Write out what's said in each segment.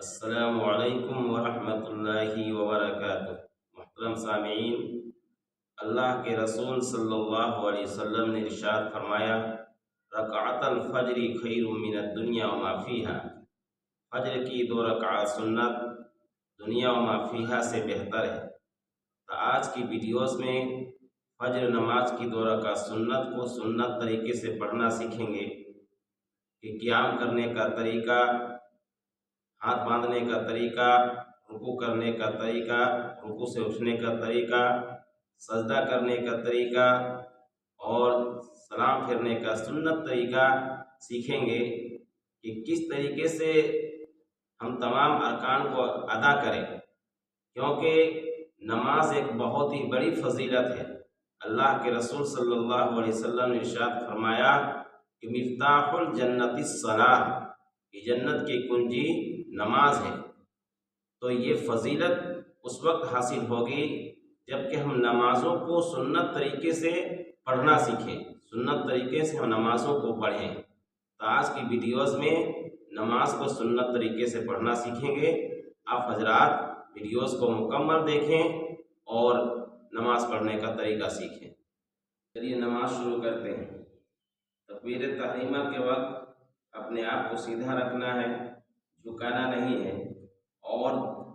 السلام علیکم ورحمۃ اللہ وبرکاتہ۔ محترم سامعین، اللہ کے رسول صلی اللہ علیہ وسلم نے ارشاد فرمایا، رکعت الفجر خیر من الدنیا وما فیہا، فجر کی 2 رکعت سنت دنیا وما فیہا سے بہتر ہے۔ تو آج کی ویڈیوز میں فجر نماز کی 2 رکعت سنت کو سنت طریقے سے پڑھنا سیکھیں گے کہ قیام کرنے کا طریقہ، ہاتھ باندھنے کا طریقہ، رکوع کرنے کا طریقہ، رکوع سے اٹھنے کا طریقہ، سجدہ کرنے کا طریقہ اور سلام پھیرنے کا سنت طریقہ سیکھیں گے کہ کس طریقے سے ہم تمام ارکان کو ادا کریں، کیونکہ نماز ایک بہت ہی بڑی فضیلت ہے۔ اللہ کے رسول صلی اللہ علیہ وسلم نے ارشاد فرمایا کہ مفتاح الجنت الصلاۃ، کہ جنت کی کنجی نماز ہے۔ تو یہ فضیلت اس وقت حاصل ہوگی جب کہ ہم نمازوں کو سنت طریقے سے پڑھنا سیکھیں، سنت طریقے سے ہم نمازوں کو پڑھیں۔ تو آج کی ویڈیوز میں نماز کو سنت طریقے سے پڑھنا سیکھیں گے۔ آپ حضرات ویڈیوز کو مکمل دیکھیں اور نماز پڑھنے کا طریقہ سیکھیں۔ چلیے نماز شروع کرتے ہیں۔ تکبیر تحریمہ کے وقت اپنے آپ کو سیدھا رکھنا ہے، جھکانا نہیں ہے، اور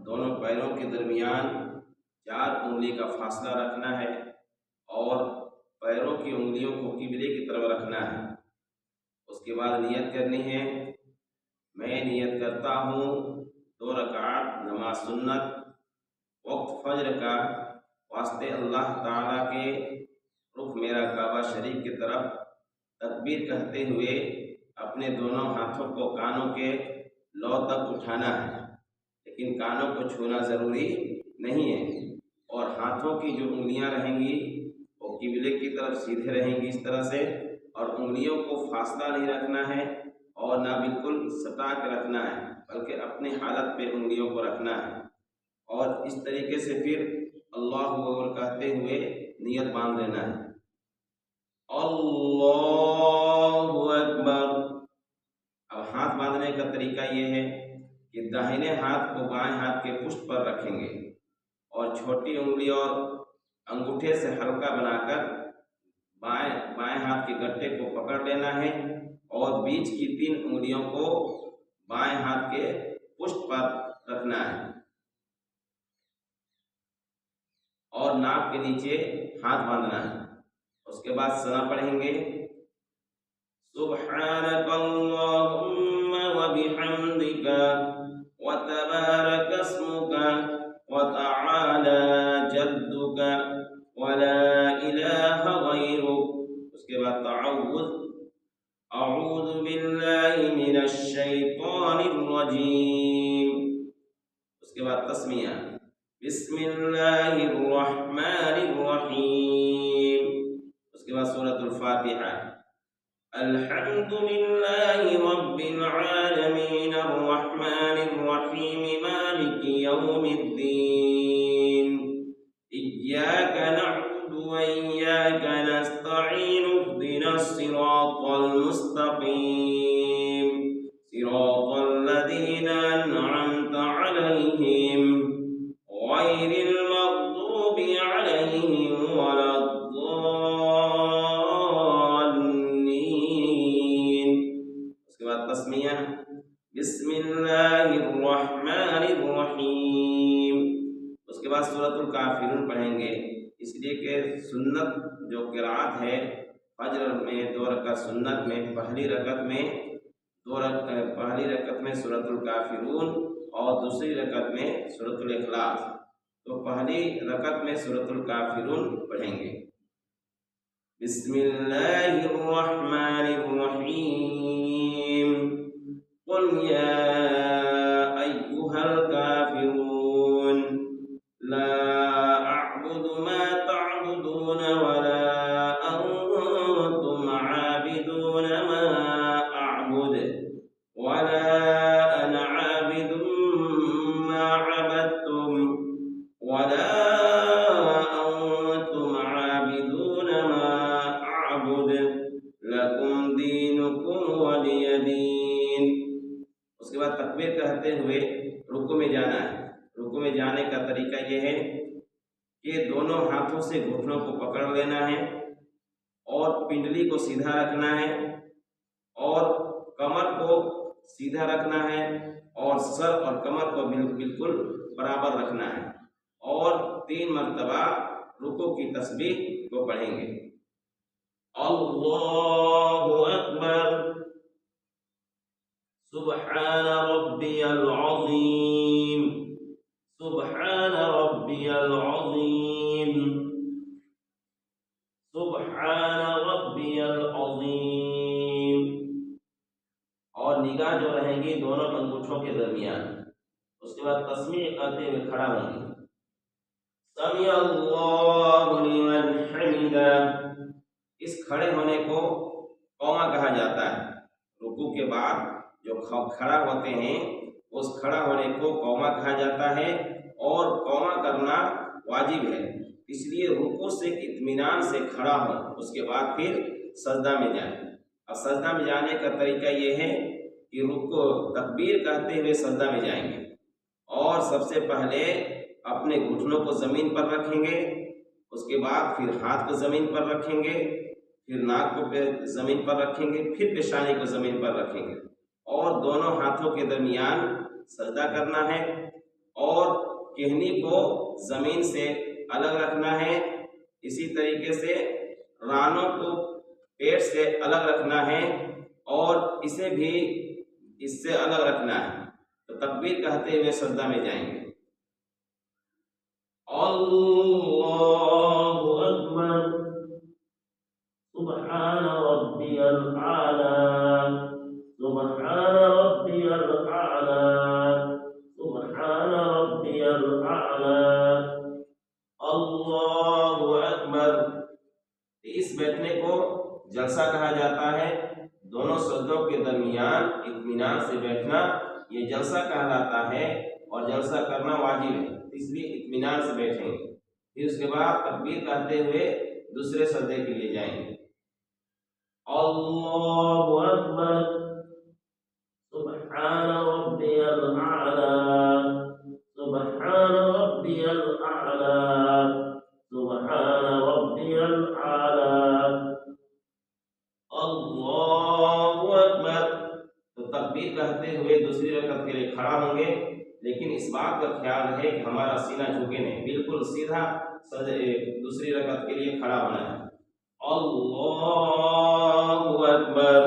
دونوں پیروں کے درمیان 4 انگلی کا فاصلہ رکھنا ہے اور پیروں کی انگلیوں کو قبلے کی طرف رکھنا ہے۔ اس کے بعد نیت کرنی ہے۔ میں نیت کرتا ہوں 2 رکعت نماز سنت وقت فجر کا، واسطے اللہ تعالیٰ کے رخ میرا کعبہ شریف کی طرف تکبیر کہتے ہوئے اپنے دونوں ہاتھوں کو کانوں کے لو تک اٹھانا ہے، لیکن کانوں کو چھونا ضروری نہیں ہے، اور ہاتھوں کی جو انگلیاں رہیں گی وہ قبلے کی طرف سیدھے رہیں گی اس طرح سے، اور انگلیوں کو فاصلہ نہیں رکھنا ہے اور نہ بالکل سٹا کے رکھنا ہے، بلکہ اپنے حالت پہ انگلیوں کو رکھنا ہے، اور اس طریقے سے پھر اللہ اکبر کہتے ہوئے نیت باندھ لینا ہے۔ اللہ اکبر۔ اب ہاتھ باندھنے کا طریقہ یہ ہے کہ داہنے ہاتھ کو بائیں ہاتھ کے پشت پر رکھیں گے اور چھوٹی انگلی اور انگوٹھے سے ہلکا بنا کر بائیں ہاتھ کے گٹے کو پکڑ لینا ہے، اور بیچ کی 3 انگلیوں کو بائیں ہاتھ کے پشت پر رکھنا ہے، اور ناک کے نیچے ہاتھ باندھنا ہے۔ اس کے بعد ثنا پڑھیں گے، سبحانک اللہم وبحمدک وتبارک اسمک وتعالی جدک ولا الہ غیرک۔ اس کے بعد تعوذ، اعوذ باللہ من الشیطان الرجیم۔ اس کے بعد تسمیہ، بسم اللہ الرحمن الرحیم۔ اس کے بعد سورۃ الفاتحہ، الحمد للہ رب العالمین الرحمن الرحیم مالک یوم الدین، ایاک نعبد و ایاک نستعین، اهدنا الصراط المستقیم، صراط الذین انعمت علیہم غیر المغضوب علیہم ولا الضالین۔ اس کے بعد تسمیہ، بسم اللہ الرحمن الرحیم۔ اس کے بعد سورۃ الکافرون پڑھیں گے، اس لیے کہ سنت جو قرأت ہے فجر میں 2 رکعت سنت میں پہلی رکعت میں سورۃ الکافرون اور دوسری رکعت میں سورۃ الاخلاص، تو پہلی رکعت میں سورۃ الکافرون پڑھیں گے۔ بسم اللہ الرحمن الرحیم، قل یا ایھا الکافرون لا اعبد ما تعبدون ولا انتم عابدون ما اعبد ولا انا عابد ما عبدتم ولا انتم عابدون ما اعبد لکم دینکم ولی دین۔ اس کے بعد تکبیر کہتے ہوئے رکوع میں جانا ہے۔ رکوع میں جانے کا طریقہ یہ ہے کہ دونوں ہاتھوں سے گھٹنوں کو پکڑ لینا ہے اور پنڈلی کو سیدھا رکھنا ہے اور کمر کو سیدھا رکھنا ہے اور سر اور کمر کو بالکل برابر رکھنا ہے اور 3 مرتبہ رکوع کی تسبیح کو پڑھیں گے۔ اللہ اکبر، سبحان ربی العظیم، سبحان ربی العظیم، سبحان ربی العظیم، اور نگاہ جو رہیں گی دونوں انگوٹھوں کے درمیان۔ اس کے بعد تسمیع کرتے ہوئے کھڑا ہوں گے۔ سمیع اللہ لمن حمدہ، اس کھڑے ہونے کو قوما کہا جاتا ہے۔ رکوع کے بعد جو کھڑا ہوتے ہیں اس کھڑا ہونے کو قوما کہا جاتا ہے اور قوما کرنا واجب ہے، اس لیے رکوع سے اطمینان سے کھڑا ہوں، اس کے بعد پھر سجدہ میں جائیں۔ اب سجدہ میں جانے کا طریقہ یہ ہے کہ رکوع تکبیر کہتے ہوئے سجدہ میں جائیں گے اور سب سے پہلے اپنے گھٹنوں کو زمین پر رکھیں گے، اس کے بعد پھر ہاتھ کو زمین پر رکھیں گے، پھر ناک کو زمین پر رکھیں گے، پھر پیشانی کو زمین پر رکھیں گے اور دونوں ہاتھوں کے درمیان سجدہ کرنا ہے اور کہنی کو زمین سے الگ رکھنا ہے۔ اسی طریقے سے رانوں کو پیٹ سے الگ رکھنا ہے اور اسے بھی اس سے الگ رکھنا ہے۔ تو تکبیر کہتے ہوئے سجدہ میں جائیں گے۔ اللہ اکبر، سبحان ربی الاعلی، سبحان ربی الاعلی، سبحان ربی الاعلی، اللہ اکبر۔ اس بیٹھنے کو جلسہ کہا جاتا ہے۔ دونوں سجدوں کے درمیان اطمینان سے بیٹھنا یہ جلسہ کہلاتا ہے اور جلسہ کرنا واجب ہے، اس لیے اطمینان سے بیٹھیں گے۔ پھر اس کے بعد تکبیر کہتے ہوئے دوسرے سجدے کے لیے جائیں گے۔ اللہ اکبر، سبحان ربی الاعلی، سبحان ربی الاعلی، سبحان ربی الاعلی، اللہ اکبر۔ تو تکبیر کہتے ہوئے دوسری رکعت کے لیے کھڑا ہوں گے، لیکن اس بات کا خیال ہے کہ ہمارا سینہ جھکے نہیں، بالکل سیدھا دوسری رکعت کے لیے کھڑا ہونا ہے۔ اللہ اکبر۔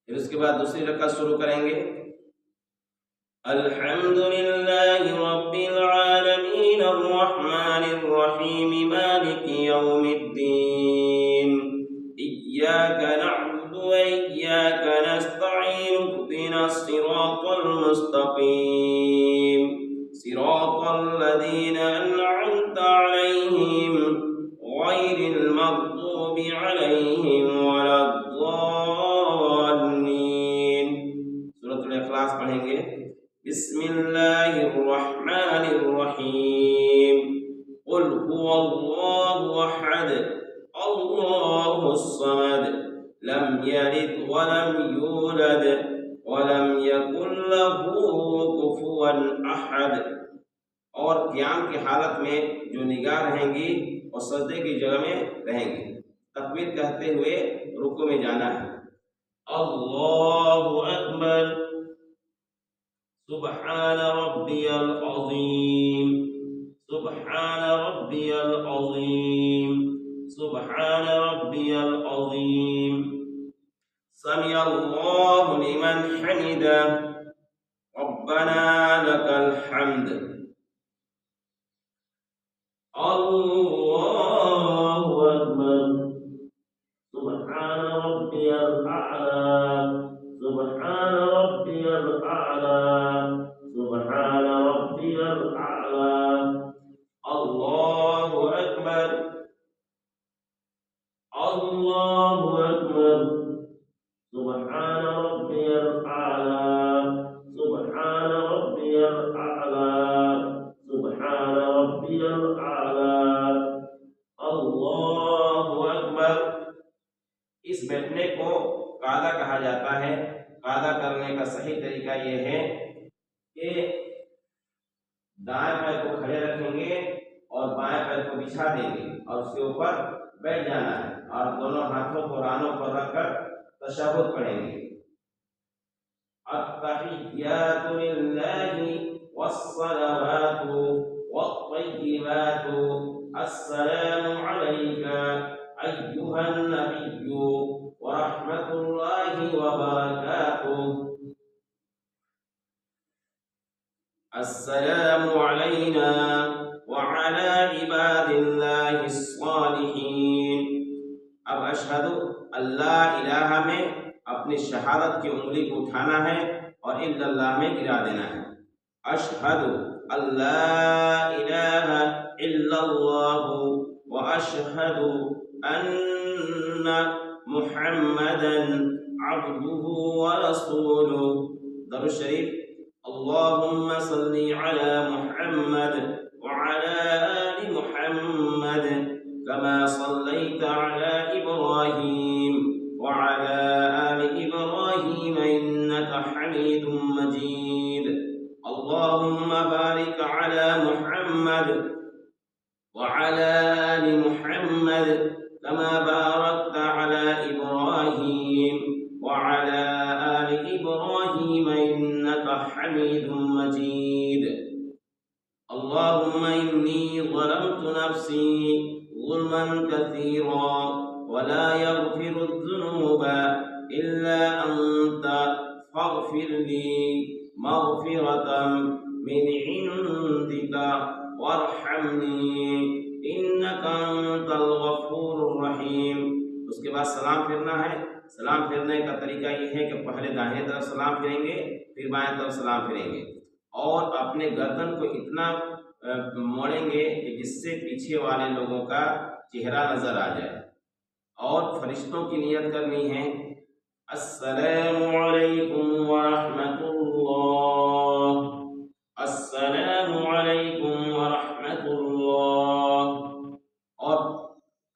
پھر اس کے بعد دوسری رکعت شروع کریں گے۔ الحمدللہ رب العالمین الرحمن الرحیم مالک یوم الدین، ایاک نعبد و ایاک نستعین، اهدنا الصراط المستقیم، صراط الذین انعمت علیہم غیر المغضوب علیہم ولا الضالین۔ سورۃ الاخلاص پڑھیں گے۔ بسم اللہ الرحمن الرحیم، قل هو اللہ احد، اللہ الصمد، لم یلد ولم یولد ولم یکن له کفوا احد۔ اور قیام کی حالت میں جو نگاہ رہیں گی اور سجدے کی جگہ میں رہیں گی۔ تکبیر کہتے ہوئے رکوع میں جانا ہے۔ اللہ اکبر، سبحان ربی العظیم، سبحان ربی العظیم، سبحان ربی العظیم، سمع اللہ لمن حمدہ، ربنا لک الحمد، اللہ اکبر، سبحان ربی الاعلی، سبحان ربی الاعلی، سبحان ربی الاعلی، اللہ اکبر، اللہ اکبر، سبحان ربی الاعلی، سبحان ربی الاعلی، سبحان ربی الاعلی، اللہ اکبر۔ اس بیٹھنے کو قعدہ کہا جاتا ہے قاعدہ کرنے کا صحیح طریقہ یہ ہے کہ دائیں پیر کو کھڑے رکھیں گے اور بائیں پیر کو بچھا دیں گے اور اس کے اوپر بیٹھ جانا ہے اور دونوں ہاتھوں کو رانوں پر رکھ کر تشہد پڑھیں گے۔ التحیات للہ والصلوات والطیبات السلام علیک ایھا النبی ورحمۃ اللہ وبرکاتہ۔ السلام علینا وعلی عباد اللہ الصالحین۔ اب اشہد اللہ الہ میں اپنی شہادت کی انگلی کو اٹھانا ہے اور الا اللہ میں گرا دینا ہے۔ اشہد اللہ الہ الا اللہ واشہد ان محمدا عبدہ ورسولہ۔ درود شریف۔ اللہم صلی علی محمد وعلی آل محمد کما صلیت علی ابراہیم وعلی آل ابراہیم انک حمید مجید۔ اللہم بارک علی محمد وعلی آل محمد کما بارکت علی ابراہیم وعلی آل ابراہیم انک حمید مجید۔ اللہم انی ظلمت نفسی ظلما کثیرا ولا یغفر الذنوب الا انت فاغفر لی مغفرة من عندک وارحمنی انک انت الغفور الرحیم۔ اس کے بعد سلام پھرنا ہے۔ سلام پھرنے کا طریقہ یہ ہے کہ پہلے داہنے طرف سلام پھریں گے پھر بائیں طرف سلام پھریں گے اور اپنے گردن کو اتنا موڑیں گے کہ جس سے پیچھے والے لوگوں کا چہرہ نظر آ جائے اور فرشتوں کی نیت کرنی ہے۔ السلام علیکم ورحمۃ اللہ، السلام علیکم ورحمۃ اللہ۔ اور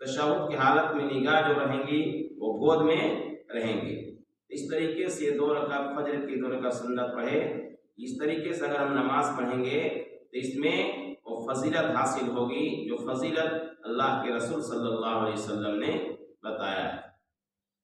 تشہد کی حالت میں نگاہ جو رہیں گی وہ گود میں رہیں گے۔ اس طریقے سے 2 رکعت فجر کی 2 رکعت سنت پڑھے۔ اس طریقے سے اگر ہم نماز پڑھیں گے تو اس میں وہ فضیلت حاصل ہوگی جو فضیلت اللہ کے رسول صلی اللہ علیہ وسلم نے بتایا ہے۔